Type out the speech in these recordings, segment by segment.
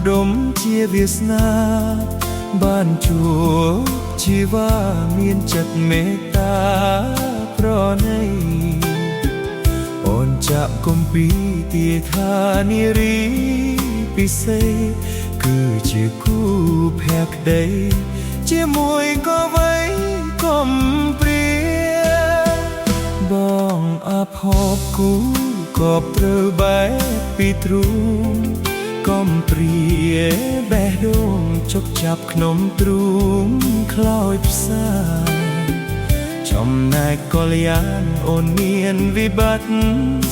ផ្ដុំជាវាសនាបានជួបជីវ៉ាមានចិត្តមេត្តាប្រណីអូនចាក់គម្ពីរទាថានារីពិសេសគឺជាគូភក្តីជាមួយក៏វ័យកំព្រាបងអភពគូក៏ត្រូវបែកពីទ្រូងកំព្រាបេះដូងជប់ចាប់ក្នុងទ្រូងខ្លោចផ្សាចំណែកកល្យានអូនមានវិបត្តិ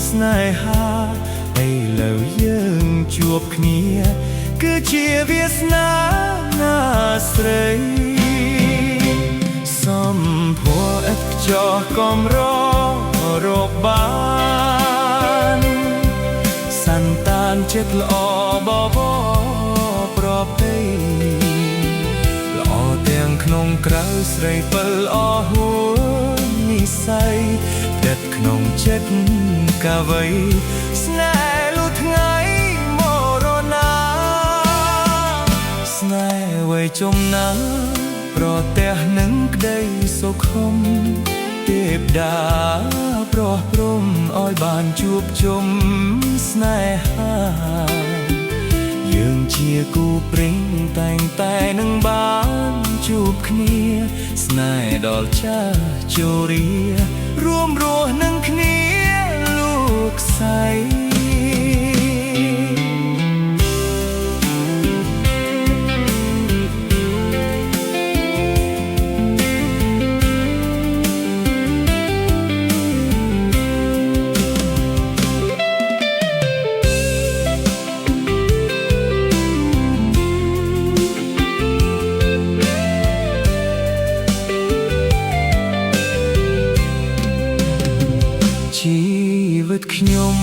ស្នេហាឥឡូវយើងជួបគ្នាគឺជាវាសនាណាស្រីសំភួរឥតខ្ចោះកំររកបានសន្តានចិត្តល្អបបប្រពៃល្អទាំងក្នុងក្រៅស្រីពិលអហួរនិស័យដិតក្នុងចិត្តកាវ័យស្នេហ៍លុះថ្ងៃមរណាស្នេហ៍វ័យចំណាស់ប្រទះនឹងក្តីសុខុមទេពតាប្រោះព្រំឲ្យបានជួបជុំស្នេហាយើងជាគូព្រេងតែងតែនឹងបានជួបគ្នាស្នេហ៍ដល់ចាស់ជរារួមរស់នឹងគ្នាលោកស្រីជីវិតខ្ញុំ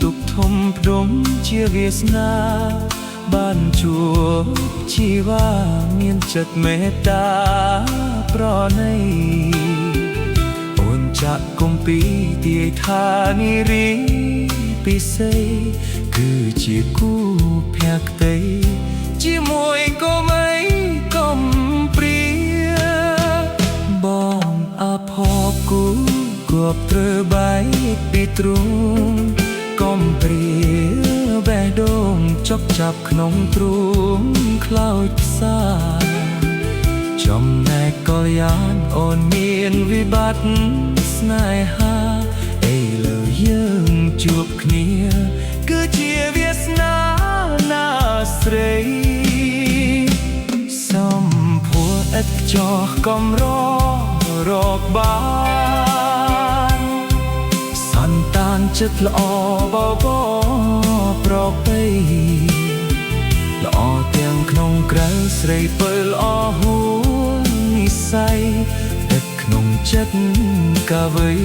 ទុកធំផ្ដុំជាវាសនាបានជួបជីវ៉ាមានចិត្តមេត្តាប្រណីអូនចាក់គម្ពីរទាយថានារីពិសេសគឺជាគូភក្តីជាមួយក៏មិនកំព្រាបងអភពគូគប់ត្រូវបែកពីទ្រូងកំព្រាបេះដូងចប់ចាប់ក្នុងទ្រូងខ្លោចផ្សាចំណែកកល្យានអូនមានវិបត្តិស្នេហាឥឡូវយើងជួបគ្នាគឺជាវាសនាណាស្រីសំភួរឥតខ្ចោះកំររកបានសន្តានចិត្តល្អបបប្រពៃល្អទាំងក្នុងក្រៅស្រីពិលអហួរនិស័យដិតក្នុងចិត្តកាវ័យ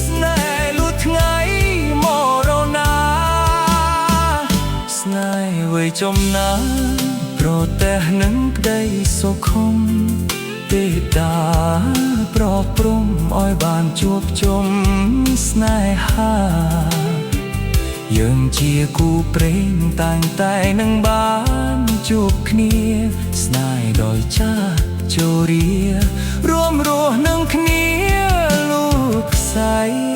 ស្នេហ៍លុះថ្ងៃមរណាស្នេហ៍វ័យចំណាស់ប្រទះនឹងក្តីសុខុមទេពតាប្រោះព្រំឲ្យបានជួបជុំស្នេហាយើងជាគូព្រេងតែងតែនឹងបានជួបគ្នាស្នេហ៍ដល់ចាស់ជរារួមរស់នឹងគ្នាលោកស្រី